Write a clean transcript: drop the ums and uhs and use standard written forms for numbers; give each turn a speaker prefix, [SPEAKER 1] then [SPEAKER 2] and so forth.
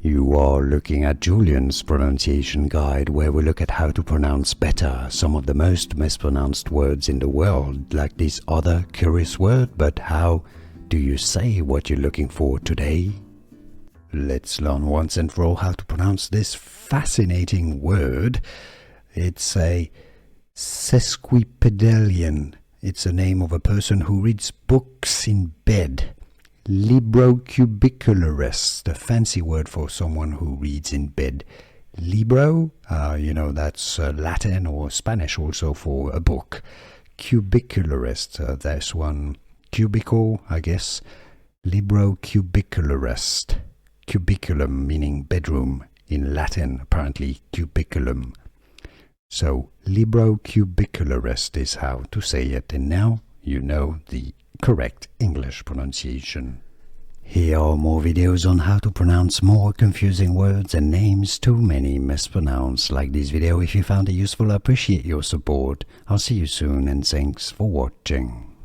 [SPEAKER 1] You are looking at Julian's pronunciation guide, where we look at how to pronounce better some of the most mispronounced words in the world, like this other curious word. But how do you say what you're looking for today? Let's learn once and for all how to pronounce this fascinating word. It's a sesquipedalian. It's the name of a person who reads books in bed. Librocubicularist, a fancy word for someone who reads in bed. Libro, that's Latin or Spanish also for a book. Cubicularist, there's one. Cubicle, I guess. Librocubicularist. Cubiculum meaning bedroom. In Latin, apparently, cubiculum. So, Librocubicularist is how to say it, and now you know the correct English pronunciation. Here are more videos on how to pronounce more confusing words and names too many mispronounced. Like this video if you found it useful. I appreciate your support. I'll see you soon and thanks for watching.